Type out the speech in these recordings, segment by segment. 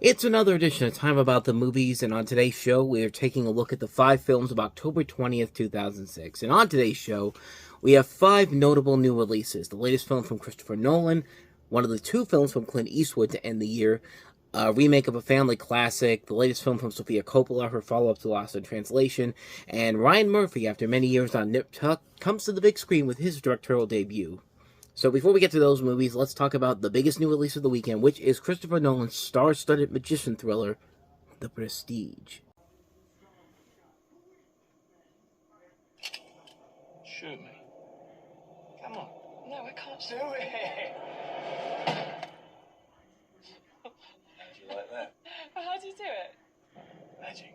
It's another edition of Time About the Movies, and on today's show, we're taking a look at the 5 films of October 20th, 2006. And on today's show, we have 5 notable new releases. The latest film from Christopher Nolan, one of the 2 films from Clint Eastwood to end the year, a remake of a family classic, the latest film from Sofia Coppola, her follow-up to Lost in Translation, and Ryan Murphy, after many years on Nip Tuck, comes to the big screen with his directorial debut. So before we get to those movies, let's talk about the biggest new release of the weekend, which is Christopher Nolan's star-studded magician thriller, The Prestige. Shoot me. Come on. No, I can't Do it. How'd you like that? Well, how do you do it? Magic.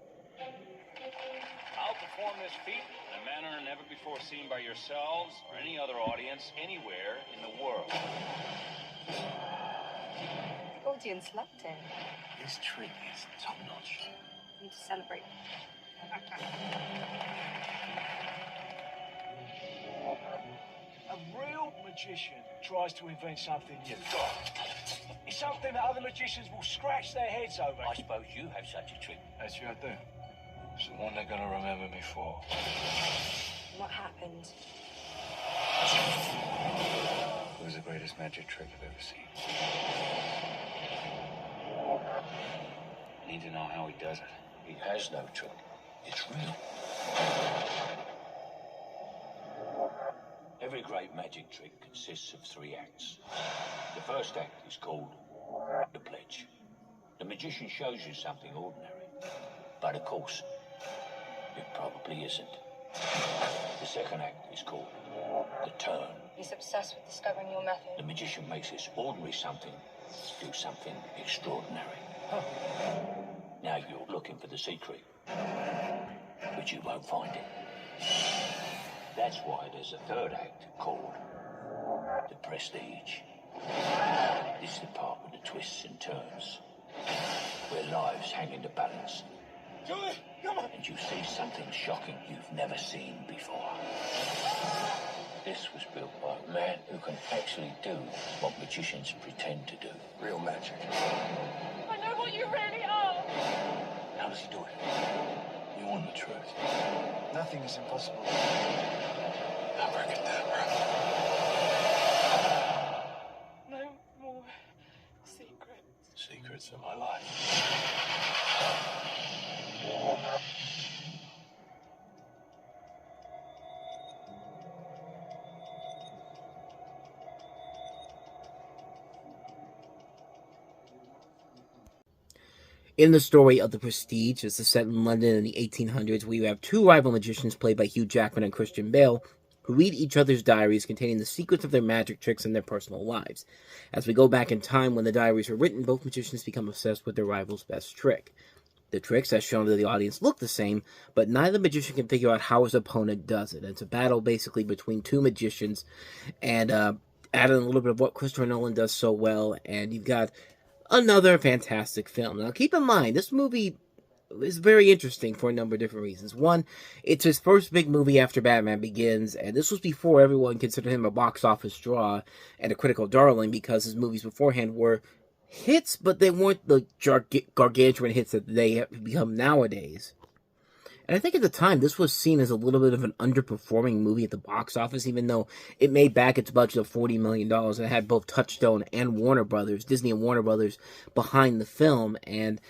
I'll perform this feat in a manner never before seen by yourselves or any other audience anywhere in the world. The audience loved it. This trick is top-notch. We need to celebrate. A real magician tries to invent something new. It's something that other magicians will scratch their heads over. I suppose you have such a trick. Actually, I do. It's the one they're going to remember me for. What happened? It was the greatest magic trick I've ever seen. I need to know how he does it. He has no trick. It's real. Every great magic trick consists of 3 acts. The first act is called the pledge. The magician shows you something ordinary, but of course, it probably isn't. The second act is called the turn. He's obsessed with discovering your method. The magician makes this ordinary something do something extraordinary. Now you're looking for the secret, but you won't find it. That's why there's a third act called the prestige. This is the part with the twists and turns, where lives hang in the balance. And you see something shocking you've never seen before. This was built by a man who can actually do what magicians pretend to do. Real magic. I know what you really are. How does he do it? You want the truth. Nothing is impossible. Abracadabra. No more secrets. Secrets of my life. In the story of The Prestige, this is set in London in the 1800s, where you have 2 rival magicians played by Hugh Jackman and Christian Bale, who read each other's diaries containing the secrets of their magic tricks and their personal lives. As we go back in time when the diaries were written, both magicians become obsessed with their rival's best trick. The tricks, as shown to the audience, look the same, but neither magician can figure out how his opponent does it. It's a battle basically between 2 magicians, and adding a little bit of what Christopher Nolan does so well, and you've got another fantastic film. Now, keep in mind, this movie is very interesting for a number of different reasons. One, it's his first big movie after Batman Begins, and this was before everyone considered him a box office draw and a critical darling, because his movies beforehand were hits, but they weren't the gargantuan hits that they have become nowadays. And I think at the time, this was seen as a little bit of an underperforming movie at the box office, even though it made back its budget of $40 million, and it had both Touchstone and Warner Brothers, Disney and Warner Brothers, behind the film. And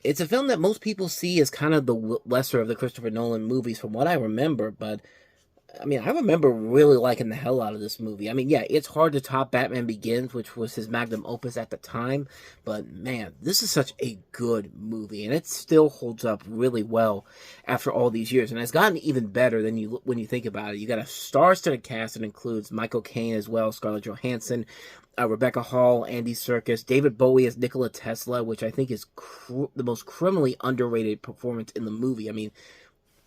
it's a film that most people see as kind of the lesser of the Christopher Nolan movies, from what I remember, but I mean, I remember really liking the hell out of this movie. I mean, yeah, it's hard to top Batman Begins, which was his magnum opus at the time, but man, this is such a good movie, and it still holds up really well after all these years, and it's gotten even better than when you think about it. You got a star-studded cast that includes Michael Caine as well, Scarlett Johansson, Rebecca Hall, Andy Serkis, David Bowie as Nikola Tesla, which I think is the most criminally underrated performance in the movie. I mean,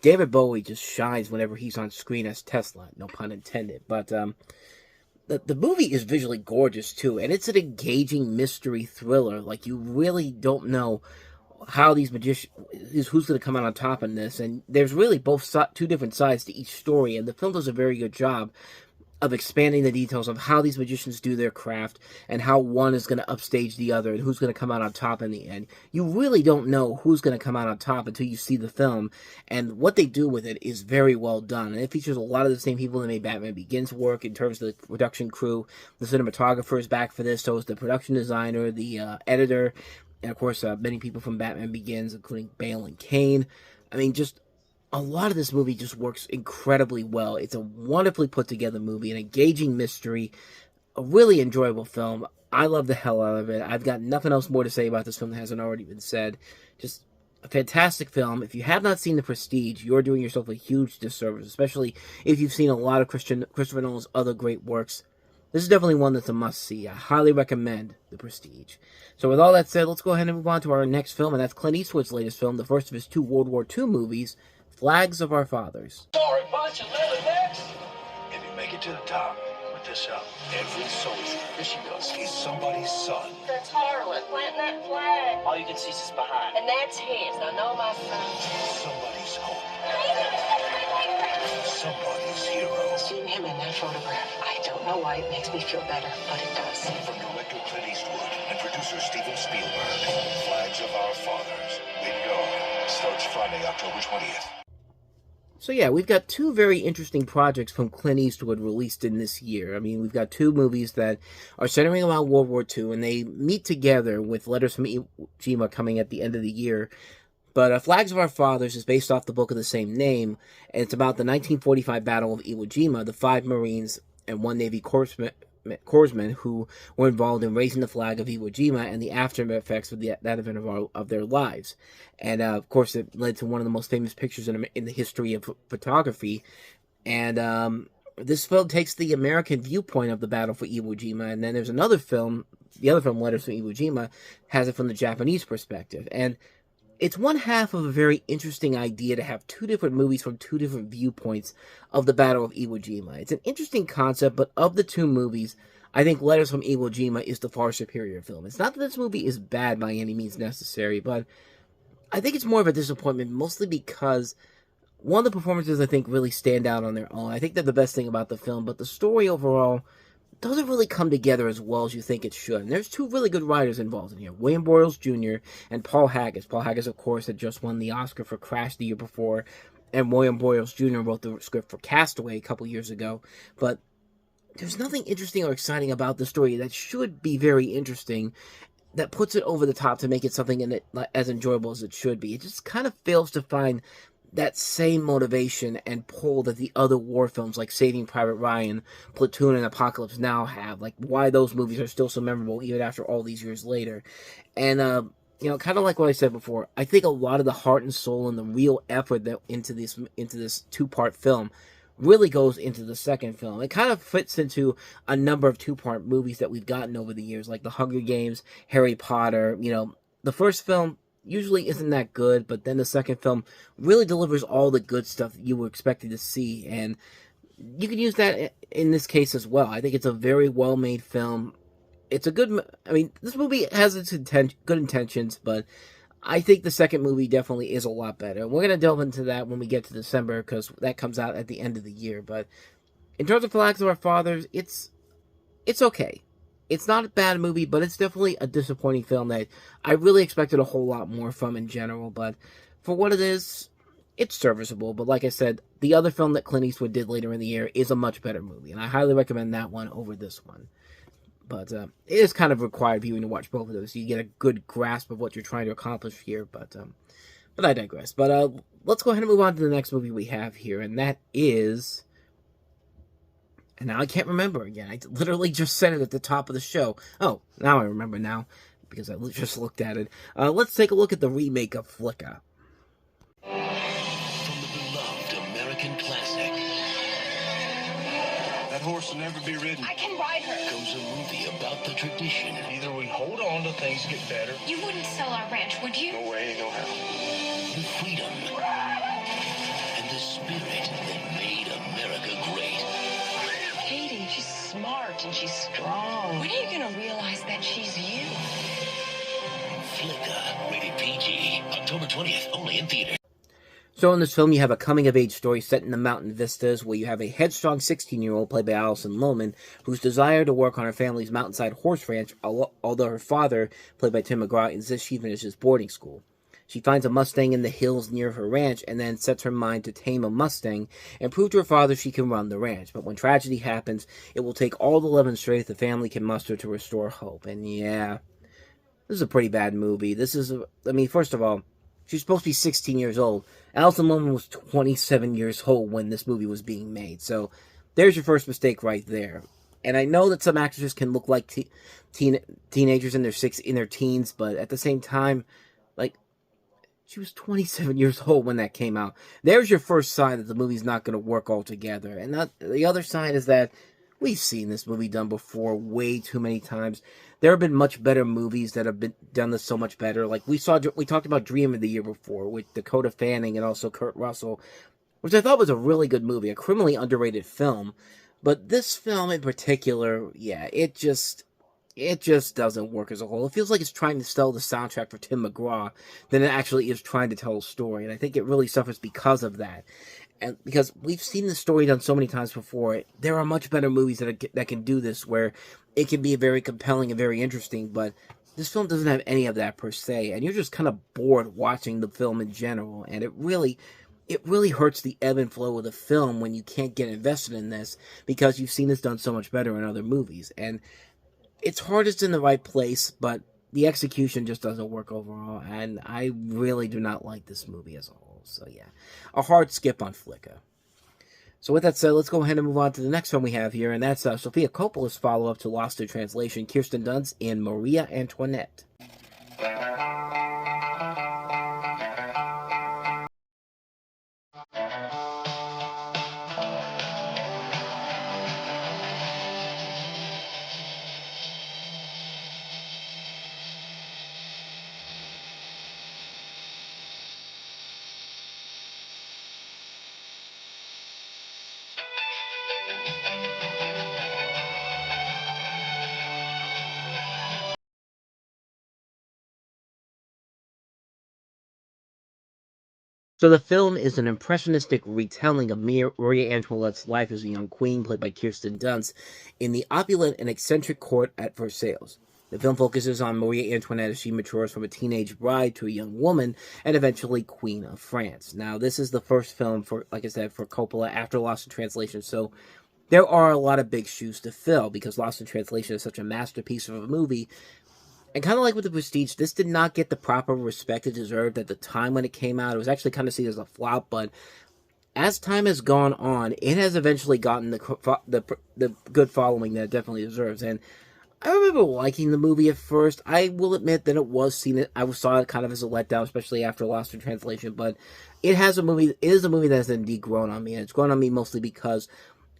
David Bowie just shines whenever he's on screen as Tesla, no pun intended. But the movie is visually gorgeous too, and it's an engaging mystery thriller. Like, you really don't know how these magicians, who's going to come out on top in this, and there's really 2 different sides to each story, and the film does a very good job of expanding the details of how these magicians do their craft and how one is going to upstage the other and who's going to come out on top in the end. You really don't know who's going to come out on top until you see the film, and what they do with it is very well done. And it features a lot of the same people that made Batman Begins work in terms of the production crew. The cinematographer is back for this, so is the production designer, the editor, and of course many people from Batman Begins, including Bale and Kane. I mean, just a lot of this movie just works incredibly well. It's a wonderfully put together movie, an engaging mystery, a really enjoyable film. I love the hell out of it. I've got nothing else more to say about this film that hasn't already been said. Just a fantastic film. If you have not seen The Prestige, you're doing yourself a huge disservice, especially if you've seen a lot of Christopher Nolan's other great works. This is definitely one that's a must-see. I highly recommend The Prestige. So with all that said, let's go ahead and move on to our next film, and that's Clint Eastwood's latest film, the first of his 2 World War II movies, Flags of Our Fathers. Sorry, bunch of leatherbacks. If you make it to the top with this up, Every soldier is somebody's son. That's Harlan planting that flag. All you can see is his behind. And that's his. I know my son. Somebody's hope. Somebody's hero. Seeing him in that photograph, I don't know why it makes me feel better, but it does. From director Clint Eastwood and producer Steven Spielberg, Flags of Our Fathers. Rated R. Starts Friday, October 20th. So yeah, we've got 2 very interesting projects from Clint Eastwood released in this year. I mean, we've got 2 movies that are centering around World War II, and they meet together with Letters from Iwo Jima coming at the end of the year. But Flags of Our Fathers is based off the book of the same name, and it's about the 1945 Battle of Iwo Jima, the 5 Marines and 1 Navy corpsmen who were involved in raising the flag of Iwo Jima and the after effects of that event of their lives. And of course, it led to one of the most famous pictures in the history of photography. And this film takes the American viewpoint of the battle for Iwo Jima, and then there's another film, the other film, Letters from Iwo Jima, has it from the Japanese perspective. And it's one half of a very interesting idea to have 2 different movies from 2 different viewpoints of the Battle of Iwo Jima. It's an interesting concept, but of the 2 movies, I think Letters from Iwo Jima is the far superior film. It's not that this movie is bad by any means necessary, but I think it's more of a disappointment, mostly because one of the performances I think really stand out on their own. I think they're the best thing about the film, but the story overall doesn't really come together as well as you think it should. And there's 2 really good writers involved in here, William Boyles Jr. and Paul Haggis. Paul Haggis, of course, had just won the Oscar for Crash the year before, and William Boyles Jr. wrote the script for Castaway a couple years ago. But there's nothing interesting or exciting about the story that should be very interesting that puts it over the top to make it something in it as enjoyable as it should be. It just kind of fails to find that same motivation and pull that the other war films like Saving Private Ryan, Platoon, and Apocalypse Now have. Like, why those movies are still so memorable even after all these years later. And, you know, kind of like what I said before, I think a lot of the heart and soul and the real effort that into this 2-part film really goes into the second film. It kind of fits into a number of 2-part movies that we've gotten over the years, like The Hunger Games, Harry Potter. You know, the first film usually isn't that good, but then the second film really delivers all the good stuff that you were expecting to see, and you can use that in this case as well. I think it's a very well-made film. It's a good, I mean, this movie has its good intentions, but I think the second movie definitely is a lot better. We're going to delve into that when we get to December, because that comes out at the end of the year. But in terms of Flags of Our Fathers, it's okay. It's not a bad movie, but it's definitely a disappointing film that I really expected a whole lot more from in general. But for what it is, it's serviceable. But like I said, the other film that Clint Eastwood did later in the year is a much better movie, and I highly recommend that one over this one. But it is kind of required viewing to watch both of those, so you get a good grasp of what you're trying to accomplish here. But I digress. But let's go ahead and move on to the next movie we have here, and that is... And now I can't remember again. I literally just said it at the top of the show. Oh, now I remember now, because I just looked at it. Let's take a look at the remake of Flicka. From the beloved American classic. that horse will never be ridden. I can ride her. Comes a movie about the tradition. Either we hold on till things get better. You wouldn't sell our ranch, would you? No way, no how. The freedom. And the spirit that made America great. Katie, she's smart and she's strong. When are you gonna realize that she's you? Flicka, rated PG. October 20th, only in theaters. So in this film, you have a coming-of-age story set in the mountain vistas where you have a headstrong 16-year-old played by Alison Lohman whose desire to work on her family's mountainside horse ranch, although her father, played by Tim McGraw, insists she finishes boarding school. She finds a Mustang in the hills near her ranch and then sets her mind to tame a Mustang and prove to her father she can run the ranch. But when tragedy happens, it will take all the love and strength the family can muster to restore hope. And yeah, this is a pretty bad movie. First of all, she's supposed to be 16 years old. Alison Lohman was 27 years old when this movie was being made. So there's your first mistake right there. And I know that some actresses can look like teenagers in their teens, but at the same time, like, she was 27 years old when that came out. There's your first sign that the movie's not going to work altogether. And the other sign is that we've seen this movie done before way too many times. There have been much better movies that have been done this so much better. Like we talked about Dream of the year before with Dakota Fanning and also Kurt Russell, which I thought was a really good movie, a criminally underrated film. But this film in particular, yeah, it just doesn't work as a whole. It feels like it's trying to sell the soundtrack for Tim McGraw than it actually is trying to tell a story. And I think it really suffers because of that. And because we've seen this story done so many times before, there are much better movies that can do this, where it can be very compelling and very interesting, but this film doesn't have any of that per se, and you're just kind of bored watching the film in general, and it really hurts the ebb and flow of the film when you can't get invested in this, because you've seen this done so much better in other movies, and it's hardest in the right place, but the execution just doesn't work overall, and I really do not like this movie as a whole. So yeah, a hard skip on Flicka. So with that said, let's go ahead and move on to the next film we have here, and that's Sofia Coppola's follow-up to Lost in Translation, Kirsten Dunst in Marie-Antoinette. So the film is an impressionistic retelling of Marie-Antoinette's life as a young queen, played by Kirsten Dunst, in the opulent and eccentric court at Versailles. The film focuses on Marie-Antoinette as she matures from a teenage bride to a young woman, and eventually Queen of France. Now, this is the first film, for Coppola after Lost in Translation, so there are a lot of big shoes to fill, because Lost in Translation is such a masterpiece of a movie. And kind of like with The Prestige, this did not get the proper respect it deserved at the time when it came out. It was actually kind of seen as a flop, but as time has gone on, it has eventually gotten the good following that it definitely deserves. And I remember liking the movie at first. I will admit that I saw it kind of as a letdown, especially after Lost in Translation, but it is a movie that has indeed grown on me, and it's grown on me mostly because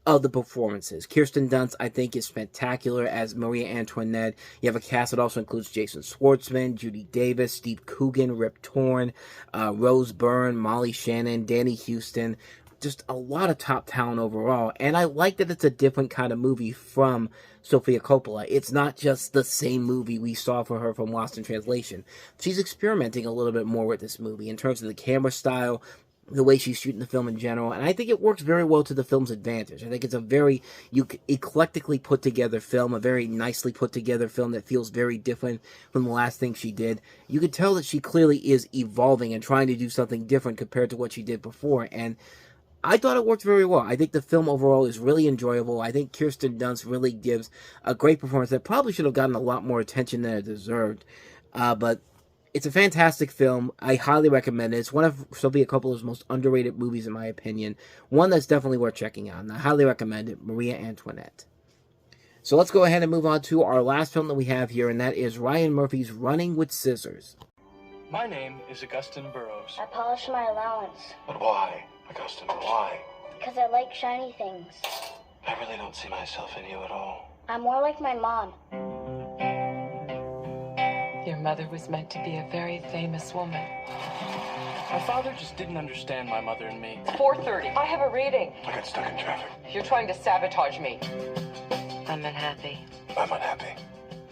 of the performances. Kirsten Dunst, I think, is spectacular as Marie-Antoinette. You have a cast that also includes Jason Schwartzman, Judy Davis, Steve Coogan, Rip Torn, Rose Byrne, Molly Shannon, Danny Houston. Just a lot of top talent overall. And I like that it's a different kind of movie from Sofia Coppola. It's not just the same movie we saw for her from Lost in Translation. She's experimenting a little bit more with this movie in terms of the camera style, the way she's shooting the film in general, and I think it works very well to the film's advantage. I think it's a very eclectically put together film, a very nicely put together film that feels very different from the last thing she did. You can tell that she clearly is evolving and trying to do something different compared to what she did before, and I thought it worked very well. I think the film overall is really enjoyable. I think Kirsten Dunst really gives a great performance that probably should have gotten a lot more attention than it deserved, but it's a fantastic film. I highly recommend it. It's one of Sofia Coppola's most underrated movies, in my opinion. One that's definitely worth checking out, and I highly recommend it, Marie-Antoinette. So let's go ahead and move on to our last film that we have here, and that is Ryan Murphy's Running with Scissors. My name is Augustine Burroughs. I polish my allowance. But why, Augustine, why? Because I like shiny things. I really don't see myself in you at all. I'm more like my mom. Your mother was meant to be a very famous woman. My father just didn't understand my mother and me. It's 4:30. I have a reading. I got stuck in traffic. You're trying to sabotage me. I'm unhappy. I'm unhappy.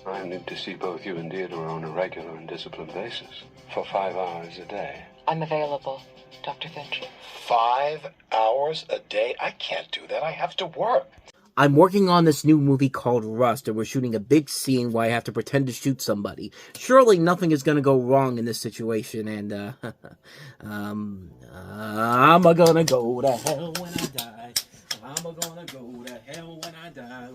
I need to see both you and Theodore on a regular and disciplined basis for 5 hours a day. I'm available. Dr. Finch. 5 hours a day? I can't do that. I have to work. I'm working on this new movie called Rust, and we're shooting a big scene where I have to pretend to shoot somebody. Surely nothing is going to go wrong in this situation, and, I'm gonna go to hell when I die. I'm gonna go to hell when I die.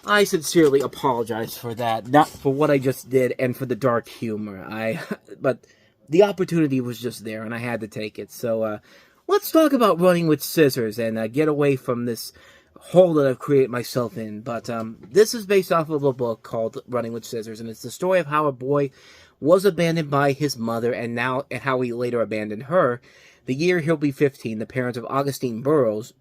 I sincerely apologize for that, not for what I just did and for the dark humor. But the opportunity was just there, and I had to take it. So, let's talk about running with scissors and get away from this hole that I've created myself in. But this is based off of a book called Running with Scissors, and it's the story of how a boy was abandoned by his mother and how he later abandoned her. The year he'll be 15, the parents of Augustine Burroughs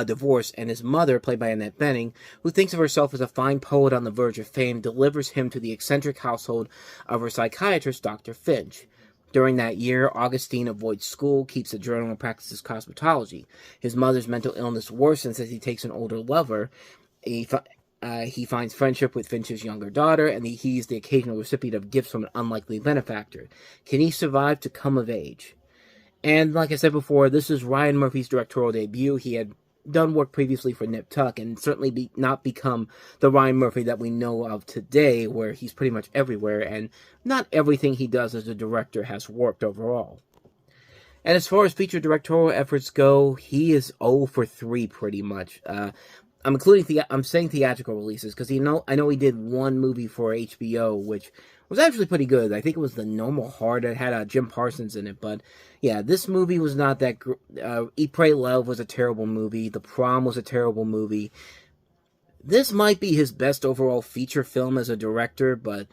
divorce, and his mother, played by Annette Bening, who thinks of herself as a fine poet on the verge of fame, delivers him to the eccentric household of her psychiatrist, Dr. Finch. During that year, Augustine avoids school, keeps a journal, and practices cosmetology. His mother's mental illness worsens as he takes an older lover. He finds friendship with Finch's younger daughter, and he's the occasional recipient of gifts from an unlikely benefactor. Can he survive to come of age? And like I said before, this is Ryan Murphy's directorial debut. He had done work previously for Nip Tuck, and certainly not become the Ryan Murphy that we know of today, where he's pretty much everywhere, and not everything he does as a director has worked overall. And as far as feature directorial efforts go, he is 0 for 3 pretty much. I'm saying theatrical releases because I know he did one movie for HBO, which was actually pretty good. I think it was The Normal Heart. It had Jim Parsons in it, but yeah, this movie was not that. Eat, Pray, Love was a terrible movie. The Prom was a terrible movie. This might be his best overall feature film as a director, but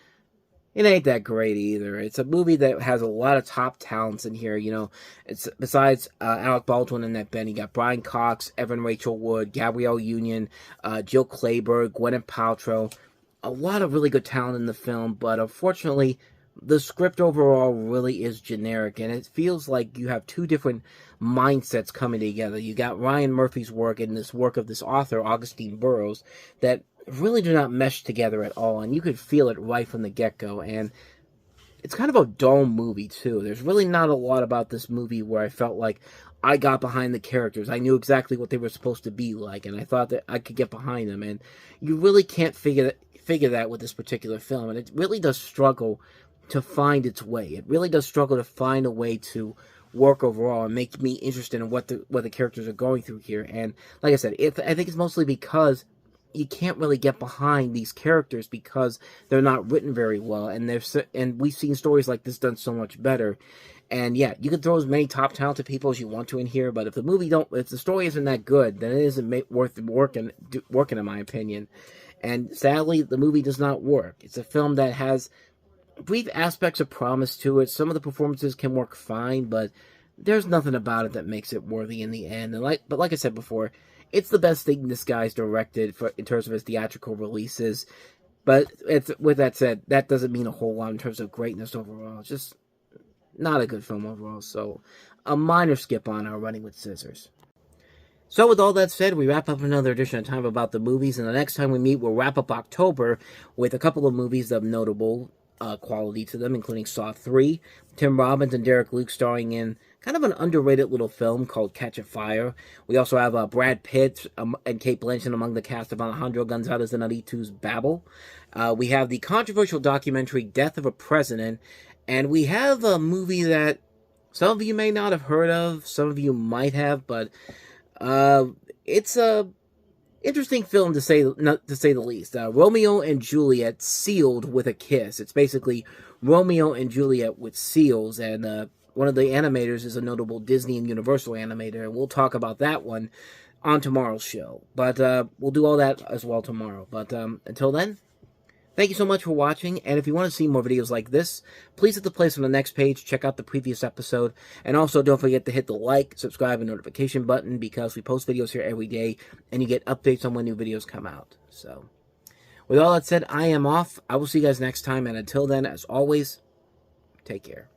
it ain't that great either. It's a movie that has a lot of top talents in here. It's besides Alec Baldwin and Annette Bening, you got Brian Cox, Evan Rachel Wood, Gabrielle Union, Jill Clayburgh, Gwyneth Paltrow. A lot of really good talent in the film, but unfortunately, the script overall really is generic, and it feels like you have two different mindsets coming together. You got Ryan Murphy's work and this work of this author, Augustine Burroughs, that really do not mesh together at all, and you could feel it right from the get-go, and it's kind of a dull movie, too. There's really not a lot about this movie where I felt like I got behind the characters. I knew exactly what they were supposed to be like, and I thought that I could get behind them, and you really can't figure that with this particular film, and it really does struggle to find its way. It really does struggle to find a way to work overall and make me interested in what the characters are going through here. And like I said, I think it's mostly because you can't really get behind these characters because they're not written very well, and we've seen stories like this done so much better. And yeah, you can throw as many top talented people as you want to in here, but if the story isn't that good, then it isn't worth working in my opinion. And sadly, the movie does not work. It's a film that has brief aspects of promise to it. Some of the performances can work fine, but there's nothing about it that makes it worthy in the end. But like I said before, it's the best thing this guy's directed in terms of his theatrical releases. But with that said, that doesn't mean a whole lot in terms of greatness overall. It's just not a good film overall. So a minor skip on our Running with Scissors. So with all that said, we wrap up another edition of Time About the Movies, and the next time we meet, we'll wrap up October with a couple of movies of notable quality to them, including Saw 3, Tim Robbins and Derek Luke starring in kind of an underrated little film called Catch a Fire. We also have Brad Pitt and Kate Blanchett among the cast of Alejandro González Iñárritu's Babel. We have the controversial documentary Death of a President, and we have a movie that some of you may not have heard of, some of you might have, but it's a interesting film to say the least. Romeo and Juliet sealed with a kiss. It's basically Romeo and Juliet with seals, and one of the animators is a notable Disney and Universal animator, and we'll talk about that one on tomorrow's show. But we'll do all that as well tomorrow. But until then, thank you so much for watching, and if you want to see more videos like this, please hit the place on the next page, check out the previous episode, and also don't forget to hit the like, subscribe, and notification button, because we post videos here every day, and you get updates on when new videos come out. So, with all that said, I am off. I will see you guys next time, and until then, as always, take care.